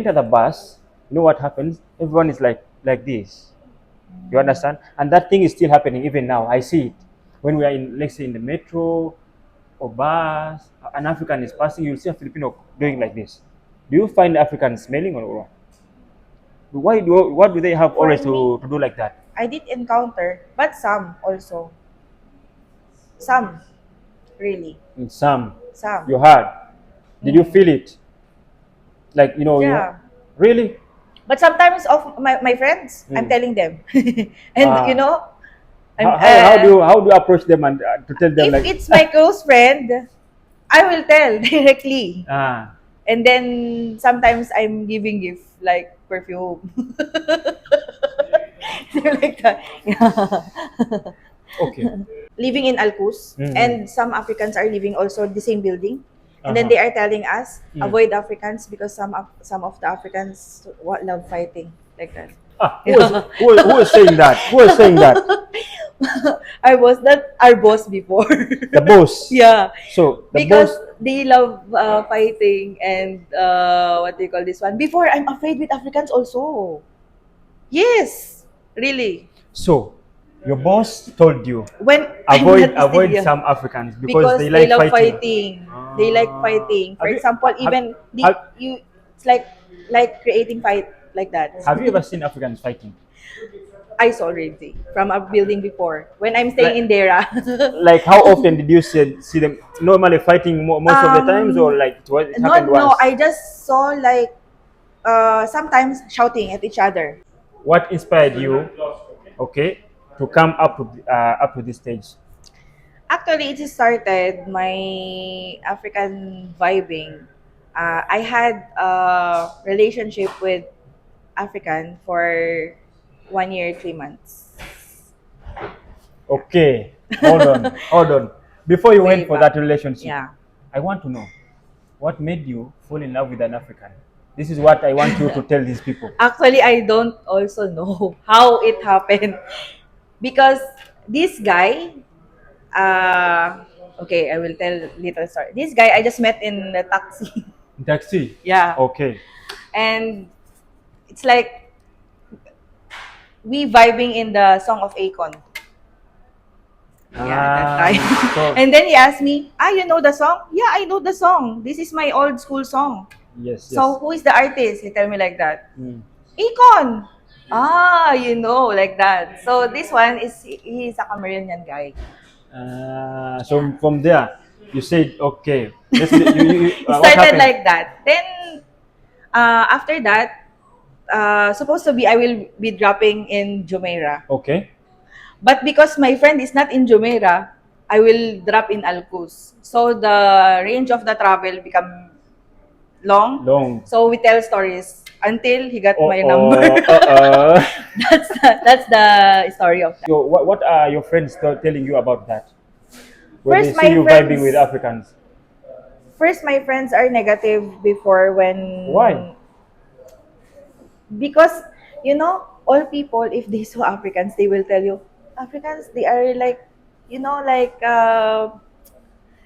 enter the bus, you know what happens? Everyone is like this. You understand? And that thing is still happening even now. I see it. When we are in, let's say, in the metro or bus, an African is passing, you'll see a Filipino doing like this. Do you find Africans smelling or what? What do they have For always me, to do like that? I did encounter, but some also. Some, really. In some, Some. you heard. Did you Mm. feel it? Like Yeah. really? But sometimes of my friends, I'm Mm. telling them. And Uh, I'm how do you approach them and to tell them if like it's my close friend, I will tell directly. ah And then sometimes I'm giving gift like perfume. Like that. Yeah. okay. Living in Alcus, Mm-hmm. and some Africans are living also the same building. And then Uh-huh. they are telling us Mm. avoid Africans because some of the Africans love fighting like that. Ah, Yeah. who is saying that? Who is saying that? Our boss before. The boss. Yeah, So the because boss. they love fighting and what do you call this one? Before, I'm afraid with Africans also. Yes, really. So your boss told you When I'm not still avoid young, some Africans because because they they like love fighting. fighting. They like Ah. fighting. For example, even the Have, you, it's like creating fight like that. have you ever seen Africans fighting? I saw already from a building before when I'm staying Like in Dera. like how often did you see them normally fighting most of the times or um, like it no, happened no, once? I just saw like sometimes shouting at each other. What inspired you, okay, to come up to this stage? Actually, it started my African vibing. I had a relationship with African for 1 year, 3 months. Okay, hold on. Before you Way went for back. that relationship, Yeah. I want to know what made you fall in love with an African. This is what I want you to tell these people. Actually, I don't also know how it happened because this guy, uh, okay, I will tell little story. This guy I just met in the taxi. Taxi. Yeah. Okay. And it's like we vibing in the song of Akon. Yeah, that time. So And then he asked me, you know the song? Yeah, I know the song. This is my old school song. yes, So yes. who is the artist? He tell me like that. Mm. Akon. Like that. So this one is he's a Cameroonian guy. So from there, you said okay. It What started happened? like that. Then after that, supposed to be I will be dropping in Jumeirah. Okay. But because my friend is not in Jumeirah, I will drop in Alcus. So the range of the travel become long. Long. So we tell stories until he got Uh my number. oh. That's the story of that. What are your friends telling you about that? When they First, see my you vibing with friends Africans. First, my friends are negative before Why? when because all people if they saw Africans they will tell you Africans they are like like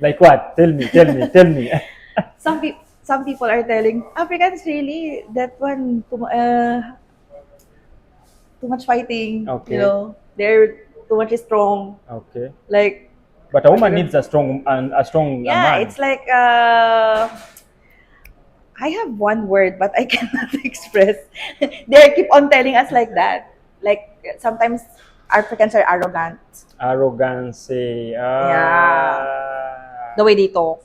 Like what? Tell me, tell me, tell me. some people are telling Africans really that one too much fighting, Okay, they're too much strong, okay. like But a what you woman call- needs a strong yeah, man. it's like I have one word but I cannot express. They keep on telling us like that. Like sometimes Africans are arrogant. Arrogance. Yeah. The way they talk.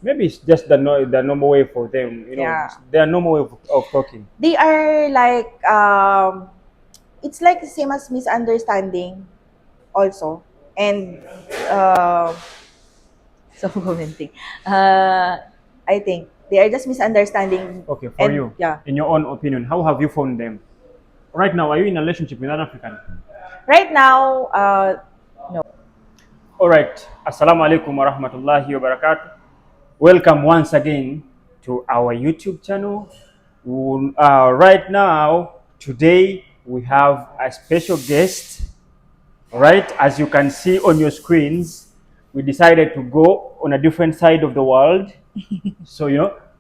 Maybe it's just the normal way for them. Yeah. Their normal way of talking. They are like it's like the same as misunderstanding also. And so commenting. I think they are just misunderstanding Okay, for and you, yeah. in your own opinion, how have you found them? Right now, are you in a relationship with an African? Right now, no. All right. Assalamu alaikum wa rahmatullahi wa barakatuh. Welcome once again to our YouTube channel. Right now, today, we have a special guest. Right, as you can see on your screens, we decided to go on a different side of the world. So,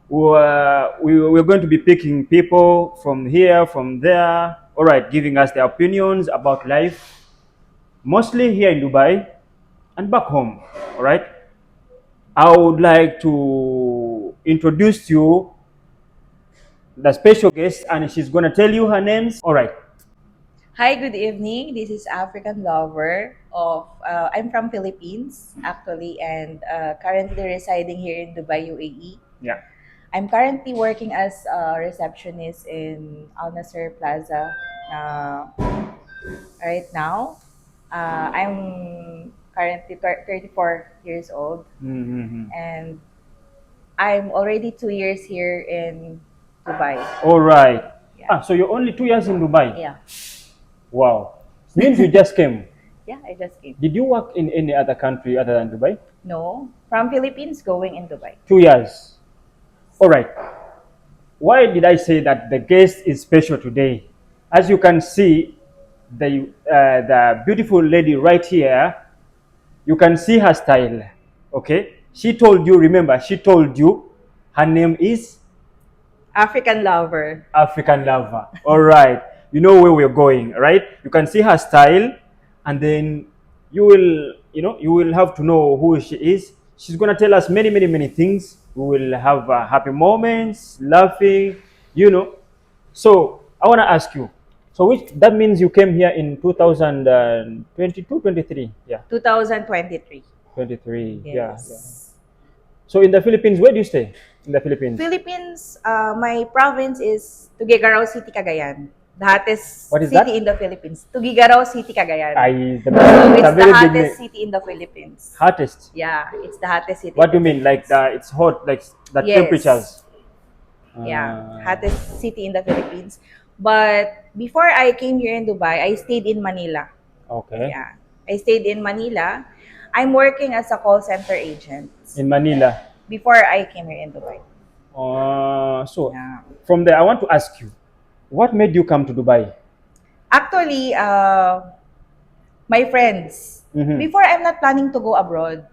we're going to be picking people from here, from there. All right, giving us their opinions about life, mostly here in Dubai and back home. All right. I would like to introduce you the special guest, and she's gonna tell you her names. All right. Hi, good evening. This is African Lover of I'm from Philippines actually and currently residing here in Dubai, UAE. Yeah. I'm currently working as a receptionist in Al Nasser Plaza uh, right now. I'm currently 34 years old Mm-hmm. and I'm already 2 years here in Dubai. All right. Yeah. Ah, so you're only 2 years in Dubai. Yeah. Wow. Means you just came. Yeah, I just came. Did you work in any other country other than Dubai? No, from Philippines going in Dubai. 2 years. All right. Why did I say that the guest is special today? As you can see, the beautiful lady right here, you can see her style. Okay. She told you. Remember, she told you her name is African Lover. African Lover. All right. You know where we're going, right? You can see her style, and then you will have to know who she is. She's gonna tell us many, many, many things. We will have happy moments, laughing, you know. So I wanna ask you. So which that means you came here in 2022, 23. Yeah, 2023. 23. Yeah, yeah. Yes. So in the Philippines, where do you stay? In the Philippines. Philippines, my province is Tuguegarao City, Cagayan. The hottest What is city that? in the Philippines. Tuguegarao City, Cagayan. The, So it's it's a the very big hottest name. city in the Philippines. Hottest. Yeah, it's the hottest city. What do in you the mean? Like Philippines. it's hot, like the Yes. temperatures. Yeah, Uh, hottest city in the Philippines. But before I came here in Dubai, I stayed in Manila. okay. Yeah, I stayed in Manila. I'm working as a call center agent In Manila. before I came here in Dubai. So Yeah. from there, I want to ask you, what made you come to Dubai? Actually, my friends, Mm-hmm. before I'm not planning to go abroad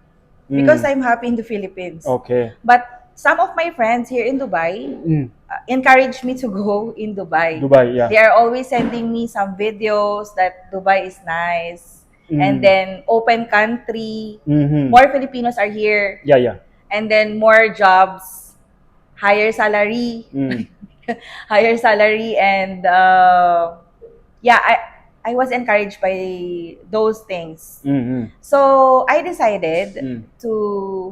because I'm happy in the Philippines. Okay. But some of my friends here in Dubai Mm. encouraged me to go in Dubai. Dubai, yeah. They are always sending me some videos that Dubai is nice and then open country. Mm-hmm. More Filipinos are here Yeah, yeah. and then more jobs, higher salary, Mm. higher salary, and yeah, I was encouraged by those things. Mm-hmm. So I decided Mm. to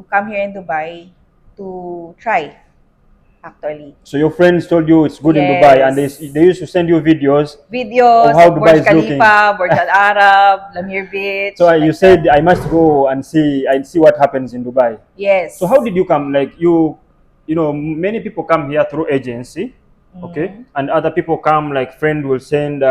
come here in Dubai to try. Actually, So your friends told you it's good in Dubai, and yes, they used to send you videos videos of how of Dubai Burj is looking. Khalifa, Burj Al Arab, Lamir Beach. So you like said that. I must go and see what happens in Dubai. Yes. So how did you come? Like you know, many people come here through agency, okay, Mhm. and other people come like friend will send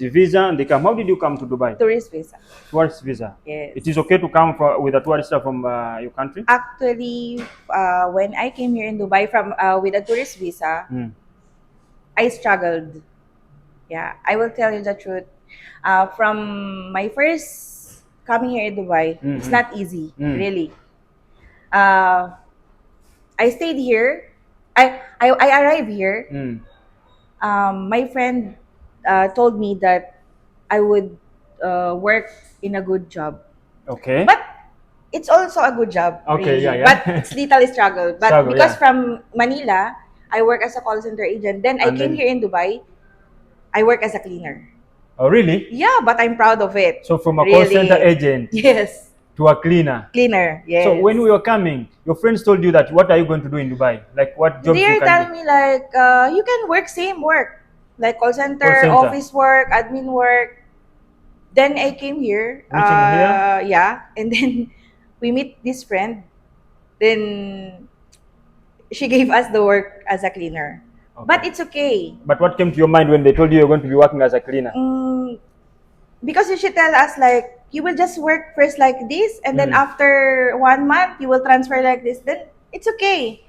visa and they come. How did you come to Dubai? Tourist visa. Tourist visa. Yes. It is okay to come with a tourist from your country. Actually, when I came here in Dubai from with a tourist visa, Mm. I struggled. Yeah, I will tell you the truth. From my first coming here in Dubai, it's Mhm. not easy, Mm. really. Uh, I stayed here. I arrived here. Mm. My friend told me that I would work in a good job. Okay. But it's also a good job, Okay, yeah, really. yeah. But it's little struggle. But Struggle, because yeah. from Manila, I work as a call center agent. Then I And came then- here in Dubai, I work as a cleaner. Oh, really? Yeah, but I'm proud of it. So from a call center agent Yes. to a cleaner. Cleaner, yes. So when we were coming, your friends told you that what are you going to do in Dubai? Like what jobs They're you can telling do? me like, you can work same work. Like call center, Call center. office work, admin work. Then I came here. Reaching here? Yeah. And then we meet this friend. Then she gave us the work as a cleaner. Okay. But it's okay. But what came to your mind when they told you you're going to be working as a cleaner? Because you should tell us like you will just work first like this and then Mm. after 1 month you will transfer like this, then it's okay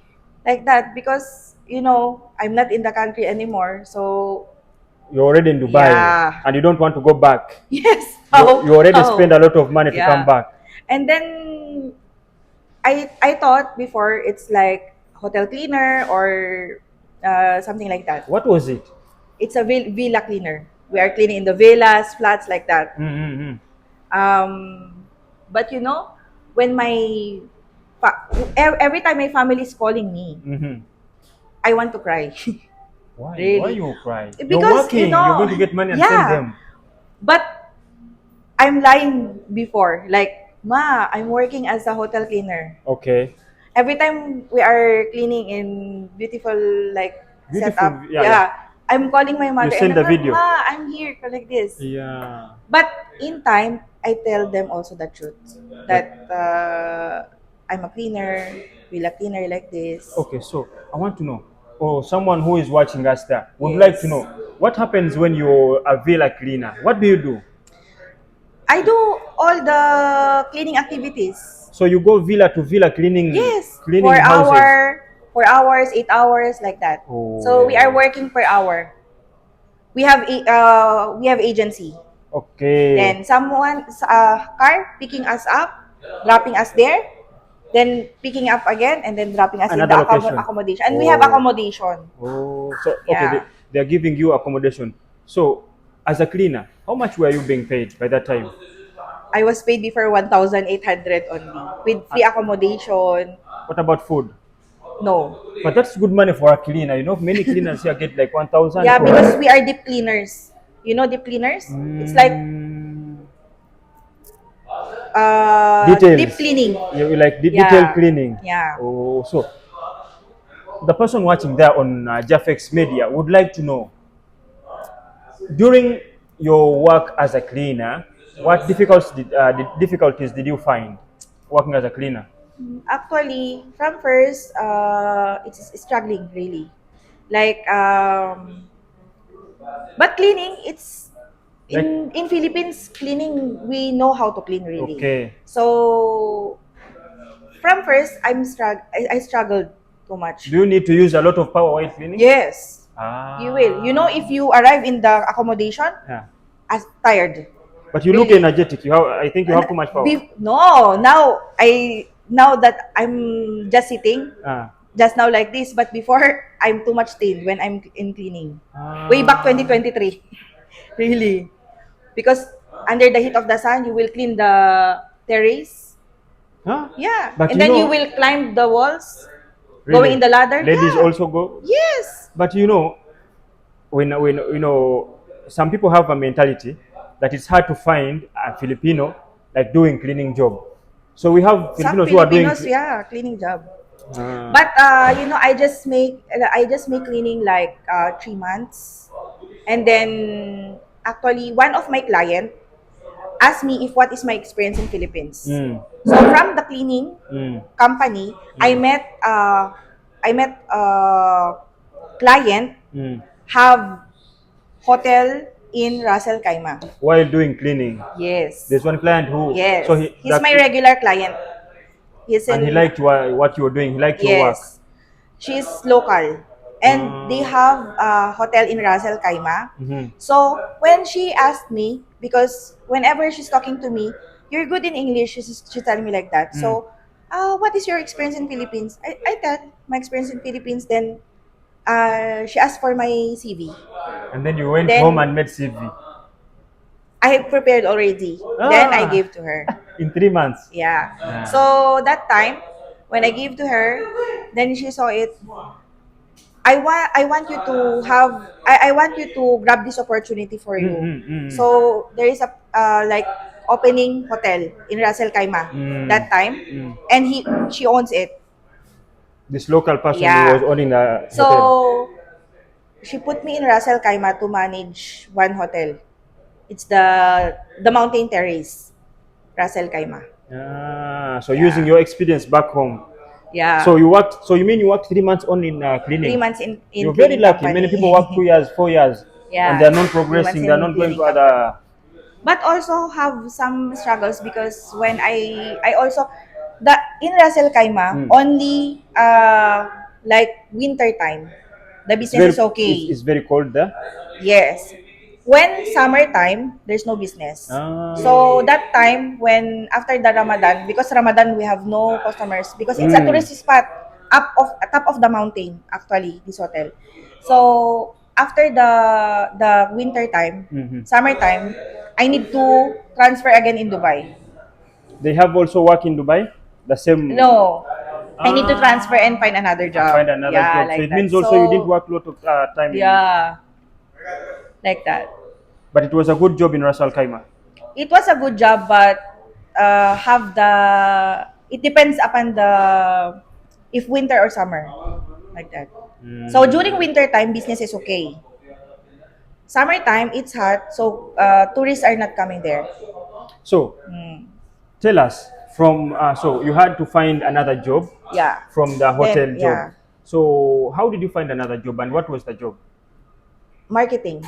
like that because I'm not in the country anymore, so You're already in Dubai, Yeah. and you don't want to go back. yes. You already How? spend a lot of money to Yeah. come back. And then I thought before it's like hotel cleaner or something like that. What was it? It's a villa cleaner. We are cleaning in the villas, flats like that. Mm-hmm. But when every time my family is calling me, Mm-hmm. I want to cry. Why? Why Really. you cry? You're Because, working. You're going to get money and send yeah. them. But I'm lying before. Like, Ma, I'm working as a hotel cleaner. Okay. Every time we are cleaning in beautiful, like, Beautiful. setup, Yeah, yeah. yeah, I'm calling my You mother and send the video. Ma, I'm here, like this. Yeah. But in time, I tell them also the truth That that I'm a cleaner, villa cleaner like this. okay. So I want to know, or someone who is watching us there would like to Yes. know what happens when you're a villa cleaner. What do you do? I do all the cleaning activities. So you go villa to villa cleaning Yes, cleaning houses. 4 hours, 8 hours, like that. So we are Oh. working per hour. We have agency. Okay. Then someone car picking us up, dropping us there, then picking up again, and then dropping us in the Another location. accommodation. And we have Oh. accommodation. Oh. So okay, Yeah, they're giving you accommodation. So as a cleaner, how much were you being paid by that time? I was paid before 1,800 only with Uh, free accommodation. what about food? No, But that's good money for a cleaner. You know, many cleaners here get like 1,000, yeah, two because hundred. we are deep cleaners. You know deep cleaners? It's like Mm, deep details. cleaning. You like detail Yeah, cleaning. yeah. Oh, so the person watching there on Jafex Media would like to know during your work as a cleaner, what difficulties did you find working as a cleaner? Actually, from first, it's struggling really. Like, but cleaning, it's Like, in Philippines, cleaning we know how to clean really. okay, So from first, I struggled too much. do you need to use a lot of power while cleaning? Yes, you will. You know, Ah, if you arrive in the accommodation yeah. as tired, But you look really. energetic. You have, I think you have too much power. No, now that I'm just sitting, Ah, just now like this, but before I'm too much thin when I'm in cleaning. Way back ah, 2023, really, because under the heat of the sun, you will clean the terrace. huh? Yeah, But and you then you know, will climb the walls, going in really, the ladder. ladies Yeah, also go. yes, But you know, when you know, some people have a mentality that it's hard to find a Filipino like doing cleaning job. So we have some Filipinos who are doing. Filipinos, yeah, cleaning job. Uh, But I just make cleaning like 3 months, and then actually one of my client asked me if what is my experience in Philippines. mm, So from the cleaning mm, company, mm, I met a client mm. have hotel in Russell Kaima. While doing cleaning, Yes. there's one client who Yes. so he He's my regular client. He's and he in liked what you were doing. He liked your work. yes. She's local. And they Uh, have a hotel in Russell Kaima. mhm, So when she asked me, because whenever she's talking to me, you're good in English, she's telling me like that. mm. So, what is your experience in Philippines? I tell my experience in Philippines. Then she asked for my CV. And then you went home Then and made CV. I have prepared already. Then I Ah, gave to her. in 3 months. Yeah. Ah. So that time, when I gave to her, then she saw it. I want you to grab this opportunity for Mm, you. mm, mm, So there is a like opening hotel in Russell Kaima mm, that time, mm. and she owns it. This local person who was Yeah. owning a hotel. So she put me in Russell Kaima to manage one hotel. It's the Mountain Terrace, Russell Kaima. Ah, so using Yeah. your experience back home. So Yeah. you worked. So you mean you worked 3 months only in three cleaning? months in You're very cleaning lucky. Many people work company. 2 years, 4 years, and they're Yeah, not 3 months progressing. They're in not going cleaning to company. other. But also have some struggles because when I also the in Russell Kaima Mm. only like winter time the It's business very is okay. it's very cold there. Yes. When summertime, there's no business. Ah. So that time when after the Ramadan, because Ramadan we have no customers because it's a tourist spot top of the mountain actually this hotel. So after the winter time, Mhm. summertime, I need to transfer again in Dubai. They have also work in Dubai, the same. No, I need to transfer Ah, and find another find job. another Yeah, job. So like it that. means also you didn't So work a lot of time in, yeah, like that. but it was a good job in Ras Al Khaimah. It was a good job, but have the it depends upon the if winter or summer, like that. So during Mm. winter time, business is okay. Summertime, it's hot, so tourists are not coming there. So Mm, tell us from so you had to find another job yeah. from the Then hotel job. yeah, So how did you find another job and what was the job? marketing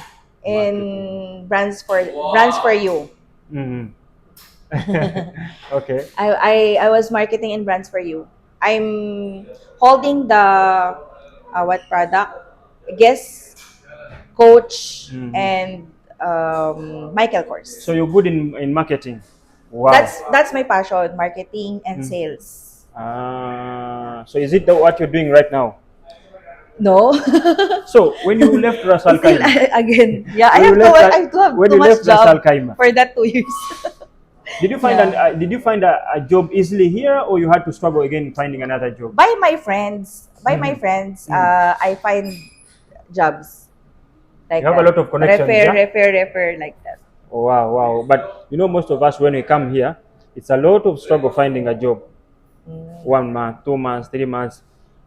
Marketing. in brands for you. Mhm. Okay. I was marketing in brands for you. I'm holding the what product? Guest, Coach, Mhm. and Michael So Kors. you're good in marketing. Wow. That's my passion, marketing and Mm. sales. So is it what you're doing right now? No, So when you left Ras Al still Khaimah, again. Yeah, when you left I have to have when too you much left Ras Al job Khaimah, for that 2 years. Yeah. did you find a job easily here or you had to struggle again finding another job? By my Mhm. friends, Mm. I find jobs You like have a that. lot of connections, Refer, yeah? refer, refer, like that. Oh, wow, wow. But you know, most of us, when we come here, it's a lot of struggle finding a job. Mm, 1 month, 2 months, 3 months.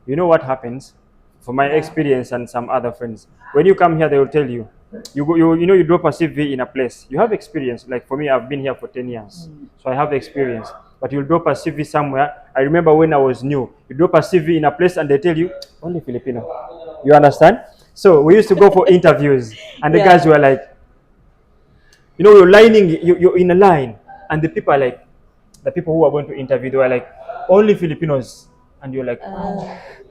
You know what happens? From my yeah. experience and some other friends, when you come here, they will tell you, you drop a CV in a place. You have experience. Like for me, I've been here for 10 years, Mm. so I have experience. But you'll drop a CV somewhere. I remember when I was new, you drop a CV in a place and they tell you only Filipino. You understand? So we used to go for interviews, and the guys Yeah. were like, you're lining, you're in a line, and the people are like, the people who are going to interview, they were like, only Filipinos, and you're like, oh,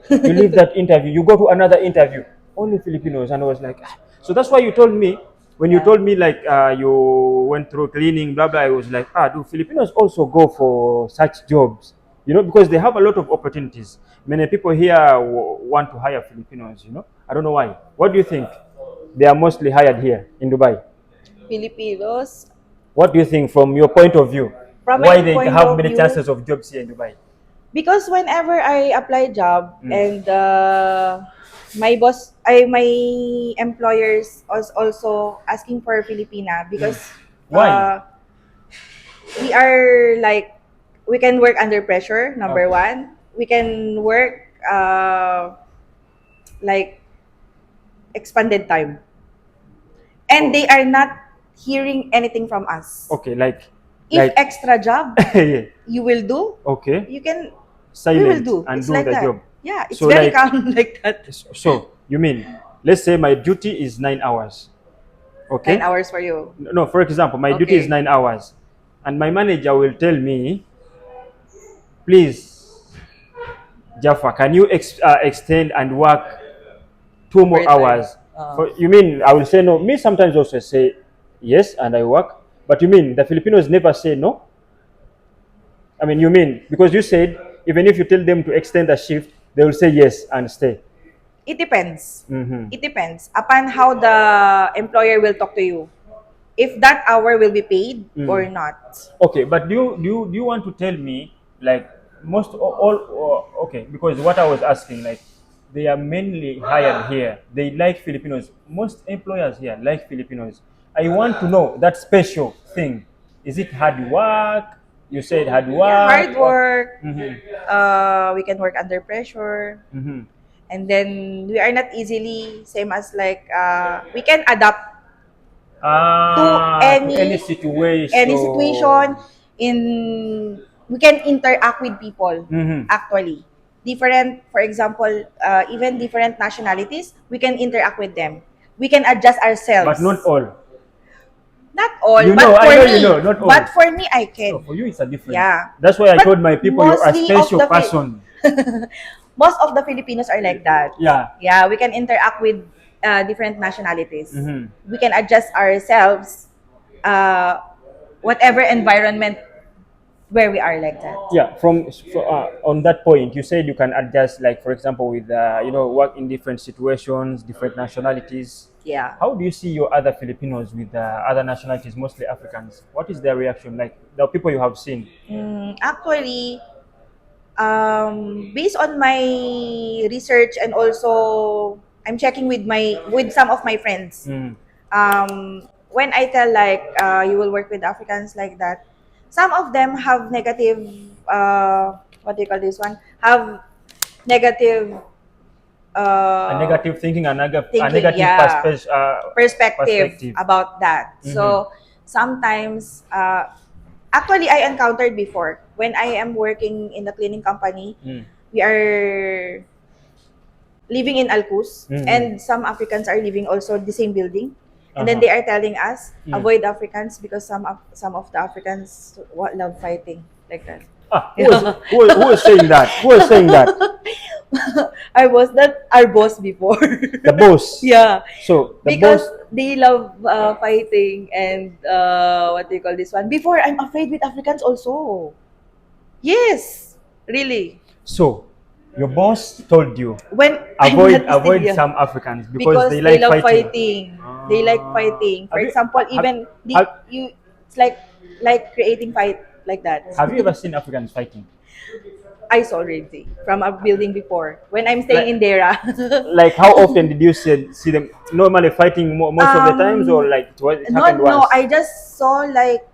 Uh, you leave that interview, you go to another interview, only Filipinos, and I was like, ah. So that's why you told me when you yeah. told me like you went through cleaning, blah blah. I was like, do Filipinos also go for such jobs? Because they have a lot of opportunities. Many people here want to hire Filipinos. I don't know why. What do you think? They are mostly hired here in Dubai. Filipinos, What do you think from your point of view? from my Why they point have of many view, chances of jobs here in Dubai? because whenever I apply job Mm. and my employers was also asking for Filipina Mm. because Why? we are like we can work under pressure. Number Okay. one, we can work like expanded time, and Oh, they are not hearing anything from us. okay. Like, If like, extra job yeah. you will do, Okay. you can we will Silent do. and It's do like the that. job. Yeah, it's So very like, calm like that. so you mean, let's say my duty is 9 hours. Okay. 9 hours for you. No, for example, my duty is Okay. 9 hours, and my manager will tell me, please, Jaffa, can you extend and work 2 more hours? Overtime. You mean I will say no? Me sometimes also say yes, and I work. But you mean the Filipinos never say no? I mean, you mean because you said even if you tell them to extend the shift, they will say yes and stay. It depends. Mm-hmm. It depends upon how the employer will talk to you. If that hour will be paid or Mm. not. Okay, but do you want to tell me like most all okay, because what I was asking, like, they are mainly hired here. They like Filipinos. Most employers here like Filipinos. I want to know that special thing. Is it hard work? You said hard Yeah, work. hard What? work. Mm-hmm. We can work under pressure. Mm-hmm. And then we are not easily same as like we can adapt to To any any situation. situation in we can interact with people Mm-hmm. actually different, for example, even different nationalities, we can interact with them, we can adjust But not ourselves. all. Not all, I know you know, not all. but for me I No, can. for you it's a different. Yeah, That's why I but told my people you're a mostly of special the person. most of the Filipinos are like that. Yeah. Yeah, we can interact with different nationalities. Mhm. We can adjust ourselves, uh, whatever environment where we are, like that. Yeah, on that point, you said you can adjust, like for example, with work in different situations, different nationalities. Yeah. How do you see your other Filipinos with other nationalities, mostly Africans? What is their reaction like? The people you have seen. Actually, based on my research, and also I'm checking with some of my friends. Mm. When I tell, like, you will work with Africans, like that, some of them have negative, what do you call this one? Have negative A uh, negative thinking, a thinking, negative yeah, perspective perspective. about that. Mm-hmm. So sometimes, actually, I encountered before when I am working in the cleaning company. Mm. We are living in Alcus, Mm-hmm. and some Africans are living also the same building. And then Uh-huh. they are telling us, Mm. avoid Africans because some of the Africans love fighting, like that. Ah, Yeah. who is saying that? Who is saying that? Our boss before. The boss. Yeah, So the because boss. they love fighting, and what do you call this one? Before, I'm afraid with Africans also. Yes, really. So your boss told you When I'm avoid not still, avoid yeah, some Africans because because they they like love fighting. fighting. They like fighting. For Have you example, have, even have it's like creating fight, like that. have you ever seen Africans fighting? I saw already from a building before when I'm staying Like in Dera. like how often did you see them normally fighting most of the times, or um, like it no, happened no, once? I just saw, like,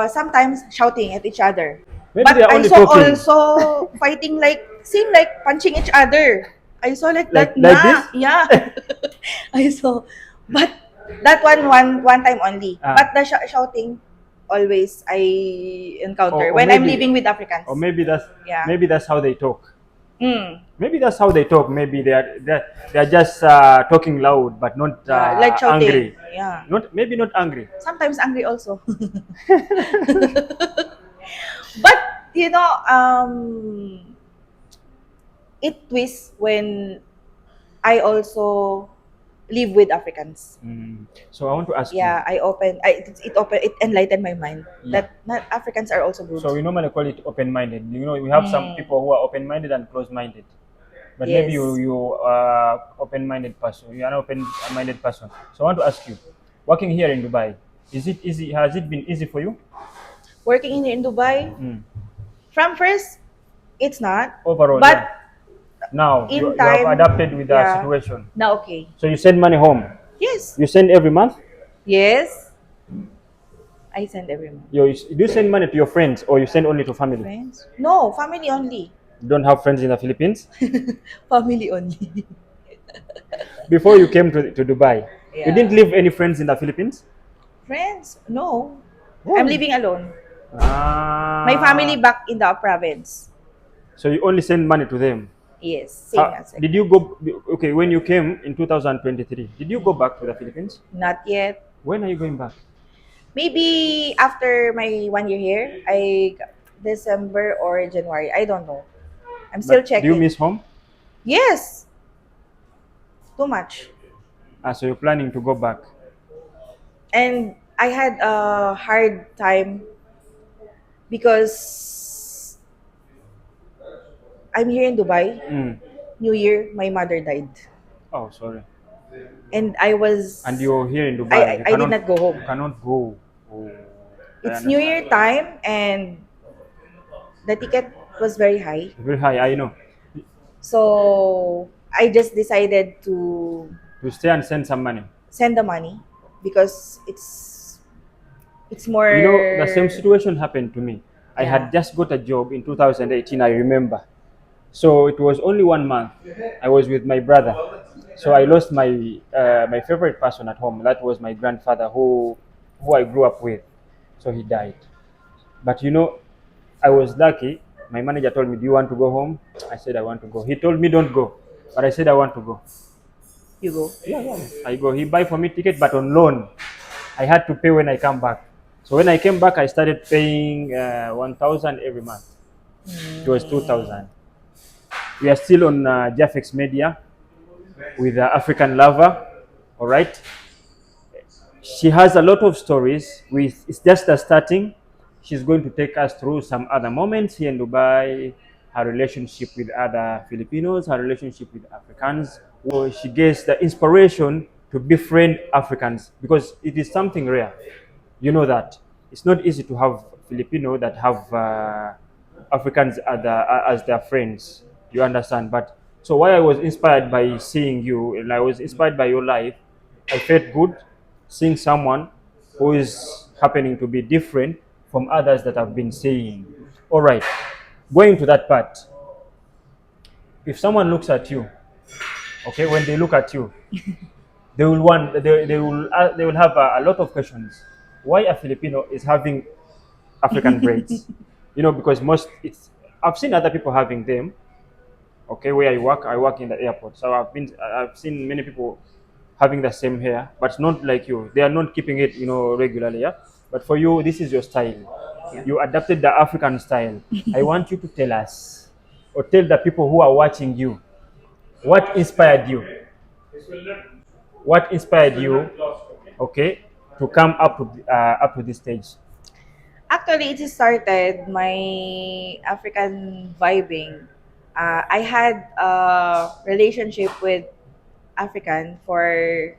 sometimes shouting at each other. Maybe they But are I only saw talking also fighting, like, same like punching each other. I saw like that like this. na, yeah. I saw, but that one time only. Ah, But the shouting always I or, encounter or when I'm maybe living with or Africans. maybe that's Yeah. maybe that's how they talk. Mm. Maybe that's how they talk. Maybe they are just talking loud, but not Yeah, like shouting. angry. Yeah. Not maybe not angry. Sometimes angry also. But you know, it twists when I also live with Africans. So I want to ask you. Yeah, it enlightened my mind Yeah. that not Africans are also good. So we normally call it open-minded. We have some Mm, people who are open-minded and closed-minded. But maybe yes. you open-minded person. You are an open-minded person. So I want to ask you, working here in Dubai, is it easy? Has it been easy for you? Working in Dubai, Mm. from first, it's not. Overall, But yeah. Now in you have time, adapted with the yeah, situation. now okay. So you send money home. Yes. You send every month. Yes. I send every month. Do you send money to your friends or you send only to family? Friends? No, family only. You don't have friends in the Philippines? Family only. Before you came to Dubai, you didn't Yeah. leave any friends in the Philippines? Friends? No. I'm Why? living alone. My family Ah, back in the province. so you only send money to them. Yes, same as Did you go? Okay, when you came in 2023, did you go back to the Philippines? not yet. When are you going back? Maybe after my 1 year here, December or January. I don't know. I'm still But do you checking. miss home? Yes, too much. So you're planning to go back. And I had a hard time because I'm here in Dubai. Mm. New Year, my mother died. Oh, sorry. And I And was you're here in I, Dubai. I I did not go You home. cannot go. Oh, I It's New understand. Year time, and the ticket was very high. Very high, I know. So I just decided to To stay and send some money. send the money because it's The same more, situation happened to me. I yeah. had just got a job in 2018, I remember. So it was only 1 month. I was with my brother. So I lost my favorite person at home. That was my grandfather who I grew up with. So he died. But I was lucky. My manager told me, "Do you want to go home?" I said, "I want to go." He told me, "Don't go," but I said, "I want to go." You go. Yeah, yeah. I go. He buy for me ticket, but on loan. I had to pay when I come back. So when I came back, I started paying 1,000 every month. It was 2,000. We are still on Jafex Media. with the African lover. All right, she has a lot of stories. It's just the starting. She's going to take us through some other moments here in Dubai, her relationship with other Filipinos, her relationship with Africans. She gets the inspiration to befriend Africans because it is something rare. You know that it's not easy to have Filipino that have Africans as their friends. You understand? But so why I was inspired by seeing you, and I was inspired by your life. I felt good seeing someone who is happening to be different from others that I've been seeing. All right, going to that part. If someone looks at you, okay, when they look at you, they will have a lot of questions. Why a Filipino is having African braids? You know, because most it's I've seen other people having them. Okay, where I work in the airport, so I've seen many people having the same hair, but not like you. They are not keeping it, you know, regularly. Yeah, but for you, this is your style. You adapted the African style. I want you to tell us, or tell the people who are watching you, what inspired you. What inspired you? Okay, to come up to this stage. Actually, it started my African vibing. I had a relationship with African for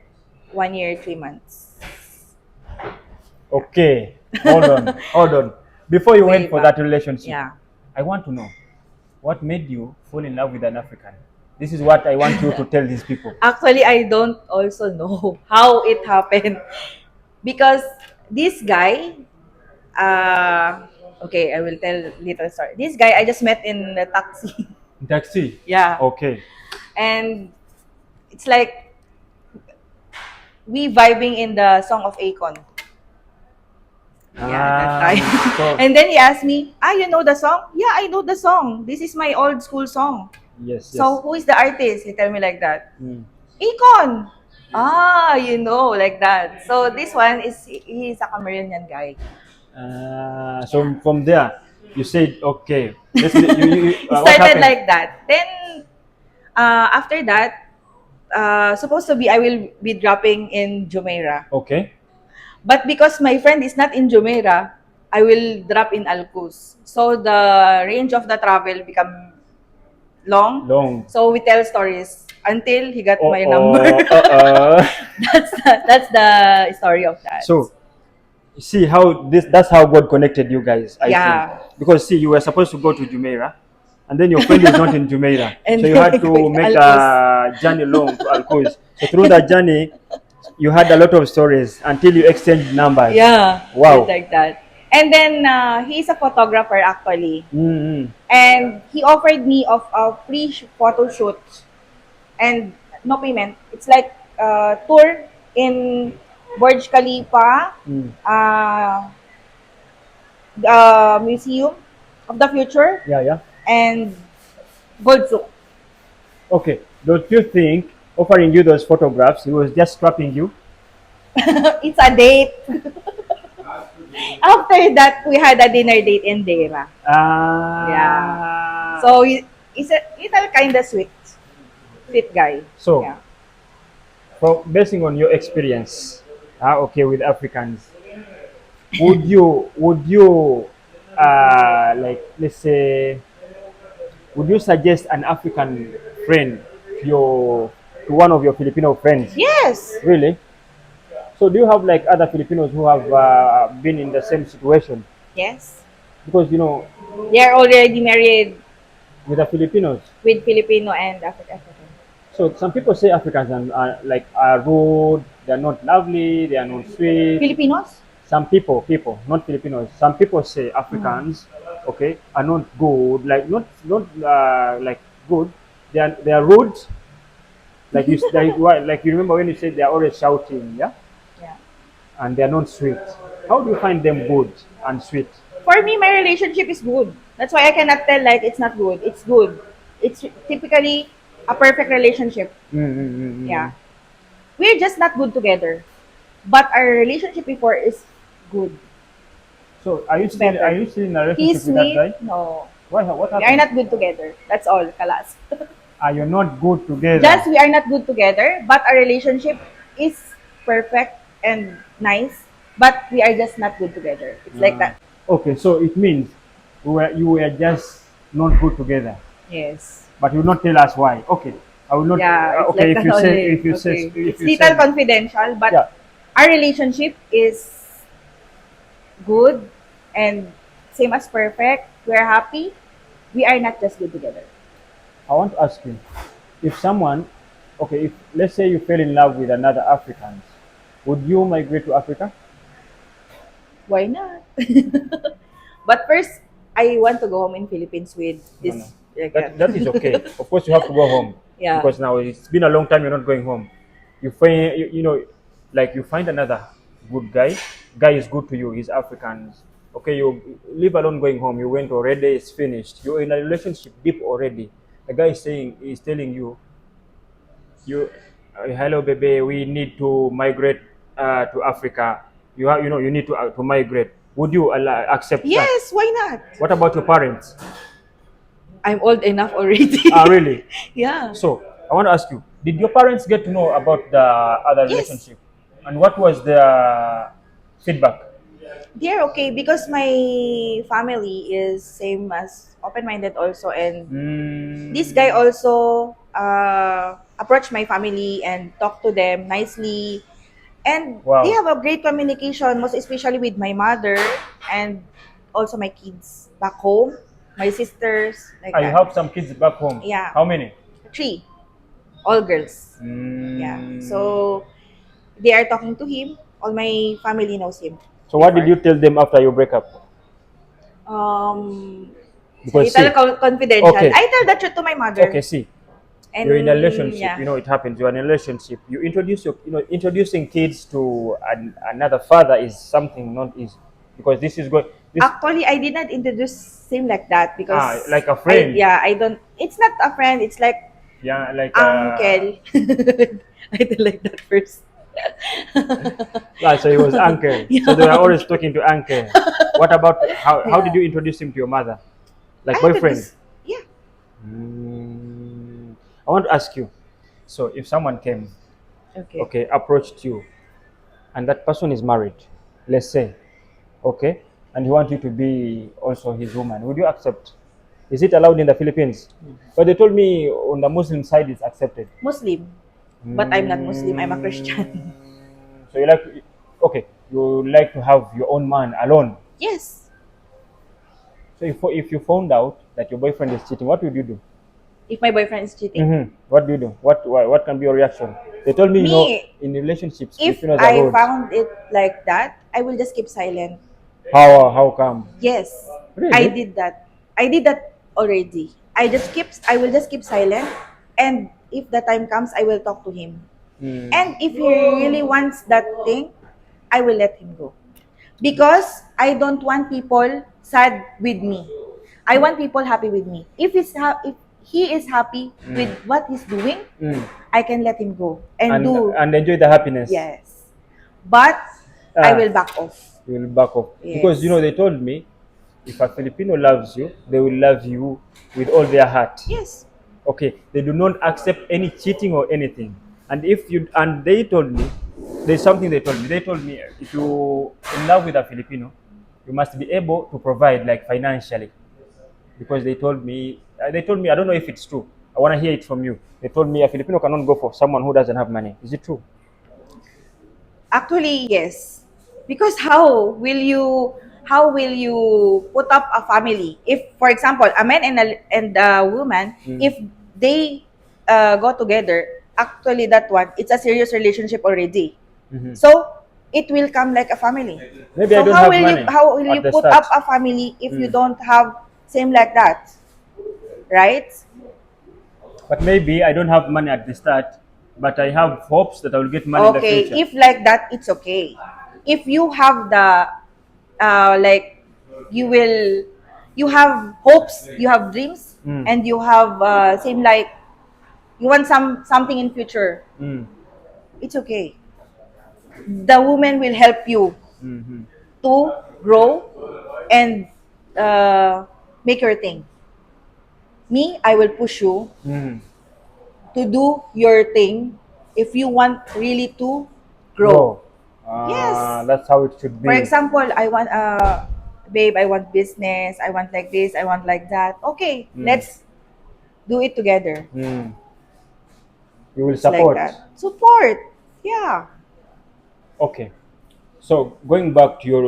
1 year, 3 months. Okay, hold on, hold on. Before you Way went for that back. relationship, Yeah. I want to know what made you fall in love with an African. This is what I want you to tell these people. Actually, I don't also know how it happened because this guy, okay, I will tell little story. This guy I just met in the taxi. Taxi. Yeah. Okay. And it's like we vibing in the song of Akon. Yeah, that time. So And then he asked me, you know the song? Yeah, I know the song. This is my old school song. yes, So yes. who is the artist? He tell me like that. Mm. Akon. You know, like that. So this one is he's a Cameroonian guy. So Yeah. from there, you said okay. It What started happened? like that. Then after that, supposed to be I will be dropping in Jumeirah. Okay. But because my friend is not in Jumeirah, I will drop in Alcus. So the range of the travel become long. Long. So we tell stories until he got Uh my number. oh. That's the story of that. So see how this that's how God connected you guys, I think. Yeah. Because see, you were supposed to go to Jumeirah, and then your friend is not in Jumeirah. And So you then I had go to in make Alcus. a journey long to Alcuz. So through that journey, you had a lot of stories until you exchanged numbers. Yeah, just Wow. like that. And then he's a photographer actually. Mm-hmm. And he offered me of a free photo shoot and no payment. It's like tour in Burj Khalifa, Mm. uh, the Museum of the Future, Yeah, yeah. and Gold Souk. Okay. Don't you think offering you those photographs, he was just scrapping you? It's a date. After that, we had a dinner date in Dera. Yeah. Ah. So he's a little kind of sweet guy. So, Yeah. from basing on your experience, okay, with Africans, would you like, let's say, would you suggest an African friend to your to one of your Filipino friends? Yes. Really? So do you have like other Filipinos who have been in the same situation? Yes. Because you know, They are already married with the Filipinos, with Filipino and African. so some people say Africans are rude, they are not lovely, they are not sweet. Filipinos? Some people, not Filipinos. Some people say Mm. Africans, okay, are not good, like not like good. They are rude, like you remember when you said they are always shouting, yeah, Yeah. and they are not sweet. How do you find them good and sweet? For me, my relationship is good. That's why I cannot tell like it's not good. It's good. It's typically a perfect relationship. Mm-hmm. Yeah. We're just not good together. But our relationship before is good. So It's better. are you still in a relationship He's with that sweet. guy? No. Why? What We are happened? not good together. That's all, kalas. Are you not good together? Just we are not good together, but our relationship is perfect and nice, but we are just not good together. It's like Uh, that. okay, so it means you were just not good together, Yes. but you will not tell us why. Okay, I will not. Yeah, it's Okay, like if that you said only. Okay. if It's you little said confidential, but yeah, our relationship is good and same as perfect. We're happy. We are not just good together. I want to ask you if someone, okay, if let's say you fell in love with another Africans, would you migrate to Africa? Why not? But first, I want to go home in Philippines with No, no, this. Like that. that is okay. Of course, you have to go home Yeah. because now it's been a long time you're not going home. You find you know, like you find another good guy. Guy is good to you. He's Africans. Okay, you leave alone going home. You went already. It's finished. You're in a relationship deep already. The guy is saying is telling you hello baby, we need to migrate to Africa. You need to migrate. Would you accept that? Yes, why not? What about your parents? I'm old enough already. Ah, really? Yeah. So I want to ask you: did your parents get to know about the other Yes, relationship, and what was their feedback? they're okay because my family is same as open-minded also, and this guy Mm, also approached my family and talked to them nicely, and they wow. have a great communication, most especially with my mother and also my kids back home, my sisters, like Ah, you that. have some kids back home. Yeah, How many? three, all girls. Yeah, Mm, so they are talking to him. All my family knows him so what did before. you tell them after you break up? Um, Because little see, confidential. okay, I tell the truth to my okay, mother, see, you're in a and relationship. yeah. It happens. You're in a relationship. You introduce introducing kids to another father is something not easy because this is going this Actually, I did not introduce him like that because like a friend. I don't. It's not a friend. It's like Yeah, like uncle. I did like that first. yeah. So he was uncle. So they were Yeah. always talking to uncle. What about how did Yeah. you introduce him to your mother? Like I boyfriend. introduce. Yeah. Mm, I want to ask you. So if someone came, Okay. okay, approached you, and that person is married, let's say, okay, and he wants you to be also his woman, would you accept? Is it allowed in the Philippines? But they told me on the Muslim side it's accepted. Muslim, but I'm not Muslim. I'm a Mm, Christian. so you like, okay, you like to have your own man alone. Yes. So if you found out that your boyfriend is cheating, what would you do? If my boyfriend is cheating, What do you do? What can be your reaction? They told me, me, in relationships, if Filipinos are I rude. found it like that, I will just keep silent. How come? Yes, I Really? did that. I did that already. I will just keep silent, and if the time comes, I will talk to him. Mm, And if he really wants that thing, I will let him go. Because I don't want people sad with me. I want people happy with me. If he is happy with mm, what he's doing, mm. I can let him go and and do. and enjoy the happiness. Yes. But I Ah, will back off. you will back off because Yes. they told me if a Filipino loves you, they will love you with all their heart. Yes. Okay, they do not accept any cheating or anything. And they told me, there's something they told me. They told me if you in love with a Filipino, you must be able to provide like financially because they told me I don't know if it's true. I want to hear it from you. They told me a Filipino cannot go for someone who doesn't have money. Is it true? Actually, yes. Because how will you put up a family? If, for example, a man and a woman, Mm. if they go together, actually that one, it's a serious relationship already. Hmm. So it will come like a family. Maybe I So don't how have will you money how will you at the put start. up a family if you Mm. don't have same like that, right? But maybe I don't have money at the start, but I have hopes that I will get money in the Okay, future. if like that, it's okay. If you have the like you will you have hopes, you have dreams, Mm. and you have same like you want something in future, Mm. it's okay. The woman will help you Mm-hmm. to grow and make your thing. Me, I will push you Mm. to do your thing if you want really to grow. Grow. Yes. That's how it should For be. example, I want babe, I want business, I want like this, I want like that. Okay, Mm. let's do it together. Mm. You will It's like support. that. Support. Yeah. Okay. So going back to your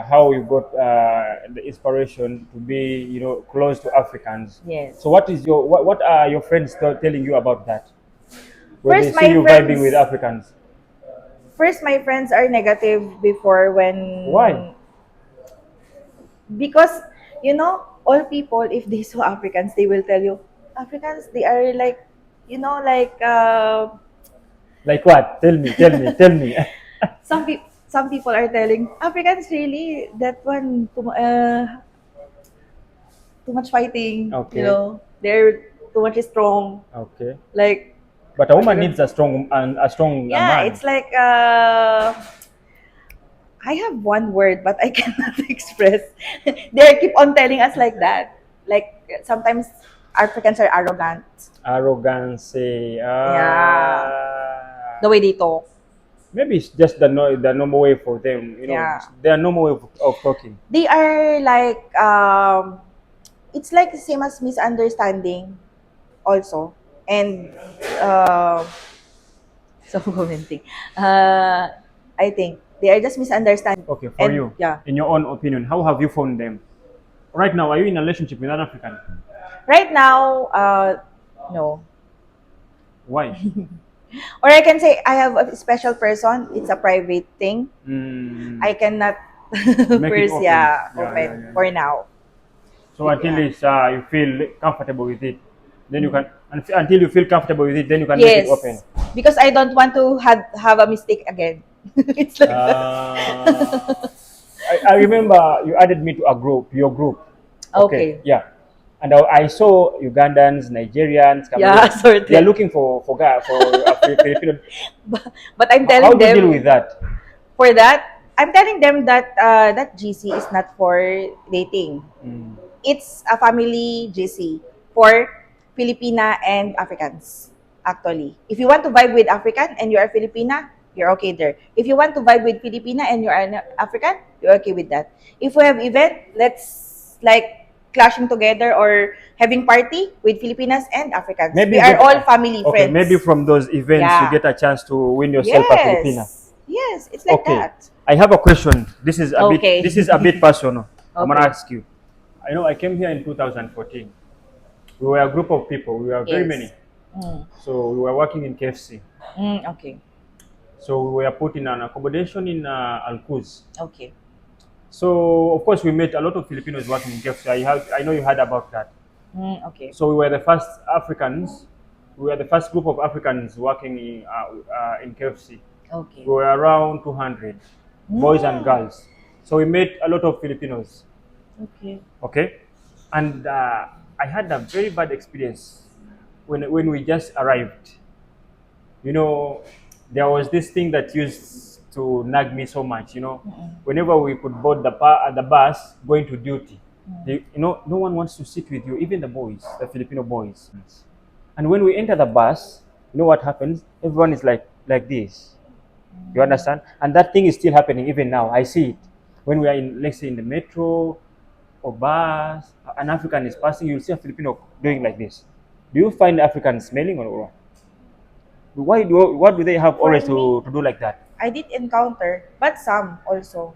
how you got the inspiration to be, close to Africans. Yes. So what are your friends telling you about that when they First see my you vibing with friends Africans? first my friends are negative before Why? when because all people if they saw Africans they will tell you Africans they are like like Like what? Tell me, tell me, tell me. some people are telling Africans really that one too much fighting, Okay, they're too much strong. okay. Like But a what you woman call- needs a strong yeah, man. it's like I have one word but I cannot express. They keep on telling us like that. Like sometimes Africans are arrogant. Arrogance. Yeah. The way they talk. Maybe it's just the normal way for them. Yeah. Their normal way of talking. They are like it's like the same as misunderstanding also. And so commenting. I think they are just misunderstanding. Okay, for And you, yeah. in your own opinion, how have you found them? Right now, are you in a relationship with an African? Right now, no. Why? Or I can say I have a special person. It's a private thing. Mm, I cannot make it first, open. yeah, Yeah, yeah, open yeah, for yeah. now. So until Yeah. it's you feel comfortable with it, then you can. Until you feel comfortable with it, then you can make it open. Yes, because I don't want to have a mistake again. It's like that. Uh, I remember you added me to your group. Okay, Okay. yeah. And I saw Ugandans, Nigerians, Yeah, Cameroonians. They are sorted. looking for Filipino. But I'm How telling do you deal with them that? for that, I'm telling them that that GC is not for dating. Mm. It's a family GC for Filipina and Africans. Actually, if you want to vibe with African and you are Filipina, you're okay there. If you want to vibe with Filipina and you are an African, you're okay with that. If we have event, let's like clashing together or having party with Filipinas and Africans. Maybe We you are get all family okay. Maybe friends. from those events you Yeah. get a chance to win yourself a Filipina. Yes. Yes, it's like Okay, that. I have a question. This is a bit. Okay. This is a bit personal. I'm gonna Okay. ask you. I know I came here in 2014. We were a group of people. We were very many. Yes. Mm. So we were working in KFC. Okay. So we were put in an accommodation in Alcuz. Okay. So of course we met a lot of Filipinos working in KFC. I know you heard about that. Okay. So we were the first Africans. We were the first group of Africans working in KFC. Okay. We were around 200 boys and Mm. girls. So we met a lot of Filipinos. Okay. Okay, and I had a very bad experience when we just arrived. You know, there was this thing that used to nag me so much. Whenever we could board the bus going to duty, no one wants to sit with you, even the boys, the Filipino boys. And when we enter the bus, you know what happens? Everyone is like this. You understand? And that thing is still happening even now. I see it when we are in, let's say, in the metro or bus. An African is passing, you'll see a Filipino doing like this. Do you find Africans smelling or what? What do they have For always me, to do like that? I did encounter, but some also.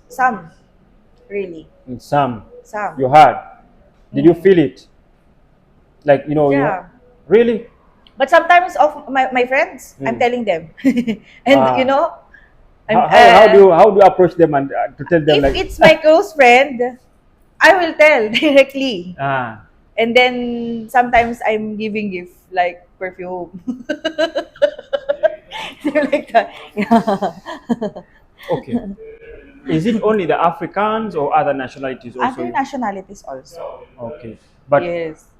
Some, really. In some, Some. you had. Did you Mm. feel it? Like you Yeah. really? But sometimes of my friends, I'm Mm. telling them. And Ah. I'm How do you approach them and to tell them if like it's my close friend, I will tell directly. ah And then sometimes I'm giving gift like perfume. Like that. Yeah. okay. Is it only the Africans or other nationalities Other also? nationalities also. Okay, but Yes.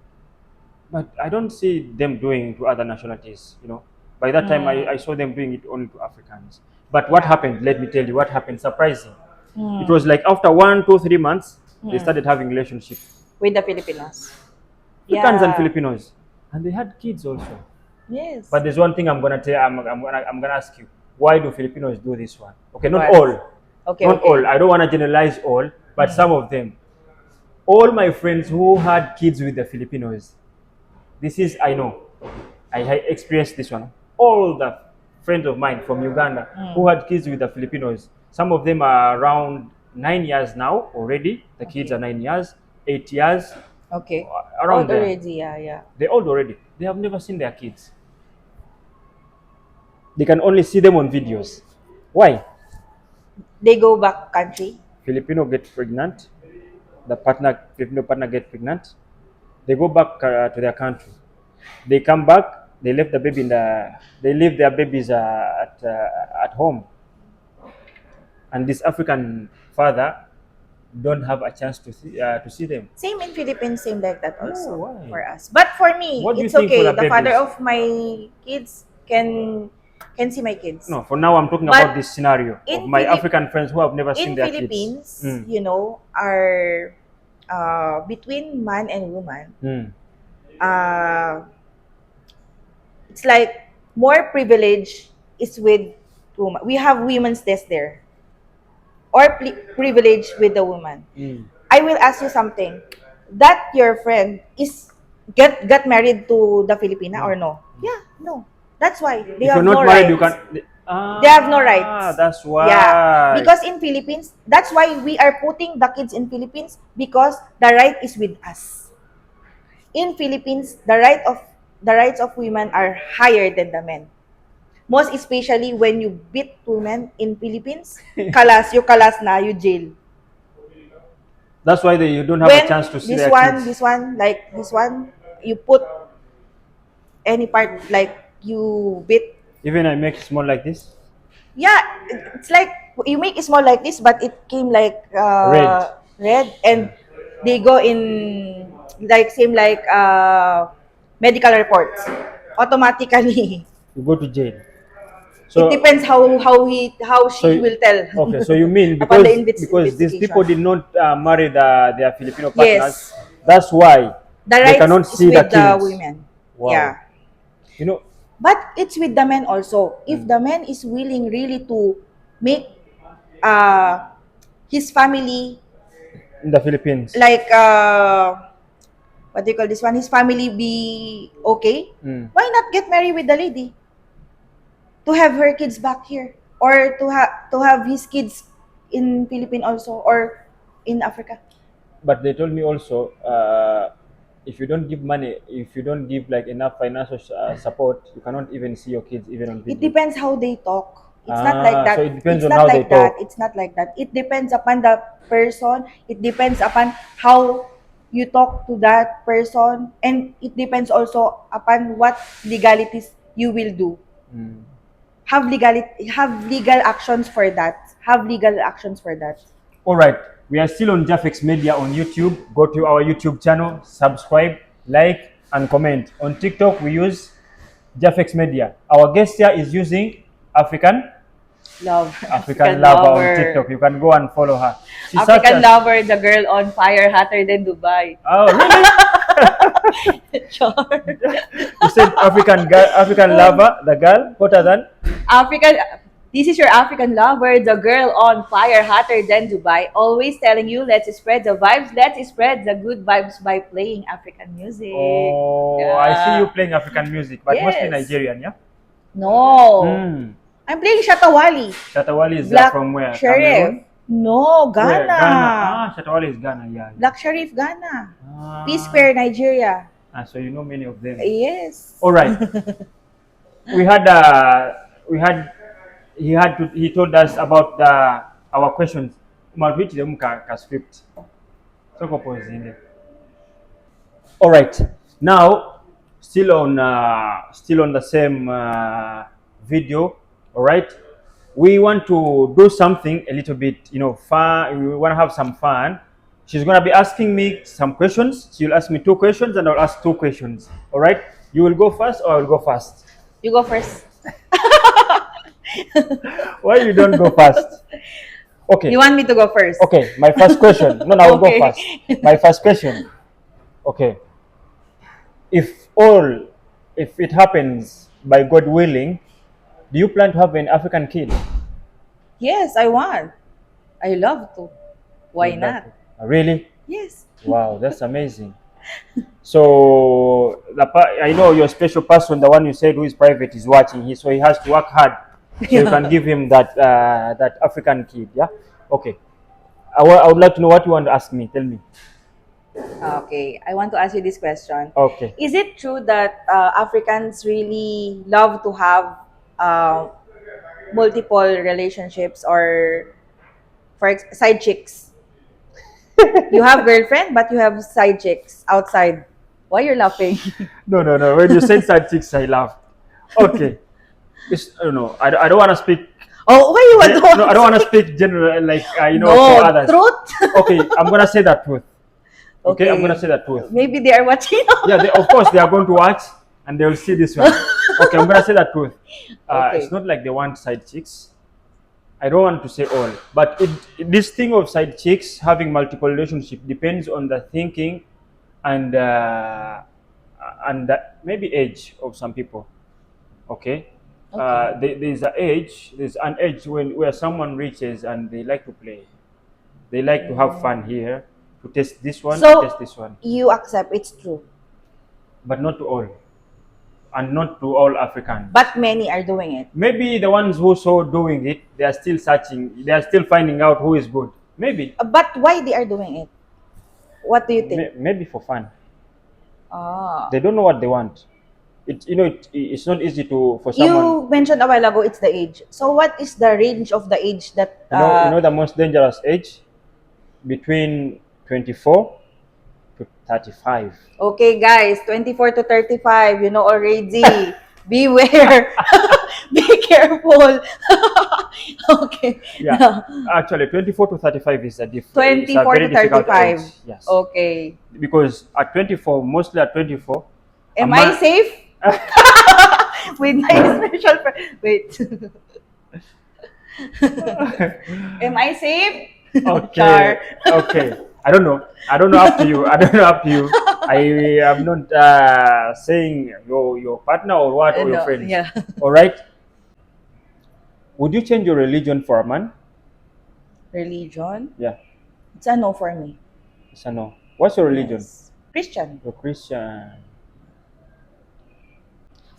I don't see them doing to other nationalities. By that time I Mm, saw them doing it only to Africans. But what yeah. happened? Let me tell you what happened. Surprising. It Mm, was like after 1, 2, 3 months, they mm. started having relationship. With the Filipinos. Africans and Yeah. Filipinos, and they had kids also. Yes. But there's one thing I'm gonna tell. I'm gonna ask you. Why do Filipinos do this one? Okay, not What? all. Okay, Not all. okay. I don't want to generalize all, but some of them. All my friends who had kids with the Filipinos, this is I know. I experienced this one. All the friends of mine from Uganda who had kids with the Filipinos, some of them are around 9 years now already. The kids Okay. are 9 years, 8 years, Okay. around Old there. already, yeah, yeah. They're old already. They have never seen their kids. They can only see them on videos. Why? They go back country. Filipino get pregnant. The Filipino partner get pregnant. They go back to their country. They come back. They left the baby in the. They leave their babies at home, and this African father don't have a chance to see them. Same in Philippines, same like that Oh, also why? for us. But for me, What do you it's think for okay. the The father babies? of my kids can see my kids. No, for now I'm talking But about this scenario of in my African friends who have never seen in their kids. Philippines, are between man and woman. Mm. Uh, it's like more privilege is with woman. We have women's desk there, or privilege with the woman. Mm. I will ask you something. That your friend is get married to the Filipina No. or no? Yeah, no. That's why they If you're have no not married, you rights. can. They have no rights. That's Yeah, why. because in Philippines, that's why we are putting the kids in Philippines because the right is with us. In Philippines, the rights of women are higher than the men. Most especially when you beat women in Philippines, kalas na, you jail. That's why you don't have a When chance to see their kids. like this one, you put any part like you beat. Even I make small like this, Yeah, it's like you make it small like this, but it came like red. red, and they go in like same like medical reports automatically. You go to jail. It So, depends how so she will tell okay. So you mean upon the because these people investigation. did not marry their Filipino partners, Yes, that's why the they rights cannot is see the with the kids. women. Wow. Yeah. You know, But it's with the men also. If mm, the man is willing really to make uh, his family in the Philippines. like what do you call this one? His family be okay. Mm. Why not get married with the lady to have her kids back here, or to have his kids in Philippines also, or in Africa? But they told me also, if you don't give money, if you don't give like enough financial support, you cannot even see your kids even on It video. depends how they talk. It's not like So that. it depends It's on not how they like that. talk. It's not like that. It depends upon the person. It depends upon how you talk to that person. And it depends also upon what legalities you will do. Mm. Have legal actions for that. Have legal actions for that. All right, we are still on Jafex Media on YouTube. Go to our YouTube channel, subscribe, like, and comment. On TikTok, we use Jafex Media. Our guest here is using African Love. African African Lover on TikTok. lover. You can go and follow her. She's such African a lover, the girl on fire, hotter than Dubai. oh really? Sure. You said African girl, African lover, the girl hotter than. African, this is your African lover, the girl on fire, hotter than Dubai, always telling you, let's spread the vibes, let's spread the good vibes by playing African music. Oh, I see you Yeah. playing African music, but mostly Yes. Nigerian, yeah. No. Hmm. I'm playing Shatawali. Shatawali is Black from where? Sheriff. Cameroon? No, Where? Ghana. Ghana. Shatawali is Ghana, yeah. Black Sheriff, Ghana. Peace Ah, Square, Nigeria. so you know many of them. Yes. All right. We had he told us about our questions. Malwich them ka script. So compose in there. All right. Now, still on the same video. All right. We want to do something a little bit, fun. We want to have some fun. She's gonna be asking me some questions. She'll ask me two questions, and I'll ask two questions. All right. You will go first, or I will go first. You go first. Why you don't go first? Okay. You want me to go first? Okay. My first question. No, I will go Okay. first. My first question. Okay. if all, if it happens by God willing, do you plan to have an African kid? Yes, I want. I love to. You Why would love not? to. Really? Yes. Wow, that's amazing. So I know your special person, the one you said who is private, is watching. So he has to work hard. So you can Yeah. give him that African kid. Yeah. Okay. I would like to know what you want to ask me. Tell me. Okay, I want to ask you this question. Okay. Is it true that Africans really love to have uh, multiple relationships or side chicks? You have girlfriend, but you have side chicks outside. Why you're laughing? No, no, no. When you said side chicks, I laughed. Okay. No. I don't want to speak. Oh, why you want to No, I don't want to answer? speak general, like for No, others. truth. Okay, I'm gonna say the truth. Okay, I'm gonna Okay, say the truth. maybe they are watching. Yeah, of course they are going to watch and they will see this one. Okay, I'm gonna say the truth. It's Okay, not like they want side chicks. I don't want to say all, but this thing of side chicks having multiple relationship depends on the thinking and maybe age of some people. Okay, okay. there's an age where someone reaches and they like to play, they like to have fun Mm. here, to test this one, to test So this one, you accept it's true, but not to all, and not to all Africans. but many are doing it. Maybe the ones who saw doing it, they are still searching, they are still finding out who is good. Maybe, But why they are doing it? What do you think? maybe for fun. Ah, They don't know what they want. It's not easy to for someone. you mentioned a while ago it's the age. So what is the range of the age that? You know the most dangerous age between 24 to 35. Okay, guys, 24 to 35. You know already. Beware. Be careful. Okay. Yeah, actually, 24 to 35 is it's a 24 very to difficult age. 35. Yes, Okay. because at 24, mostly at 24, a Am I man. safe? With my special wait. Am I safe? Okay, Char. okay. I don't know. I don't know up to you. I don't know up to you. I am not saying your partner or what or your No, friends. yeah. All right. Would you change your religion for a man? Religion? Yeah, It's a no for me. it's a no. What's your religion? Yes. Christian. You're Christian.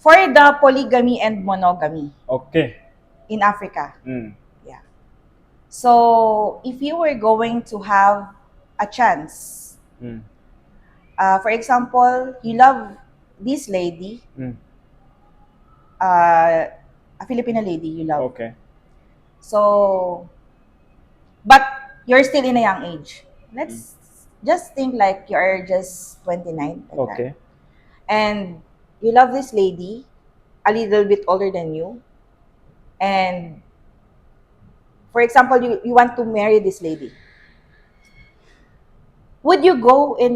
For the polygamy and monogamy Okay. in Africa. Mm. Yeah. So, if you were going to have a chance, Mm. for example, you love this lady, Mm. a Filipina lady you love. Okay. So, but you're still in a young age. Mm. Let's just think like you're just 29, like that. Okay. And you love this lady, a little bit older than you. And for example, you want to marry this lady. Would you go in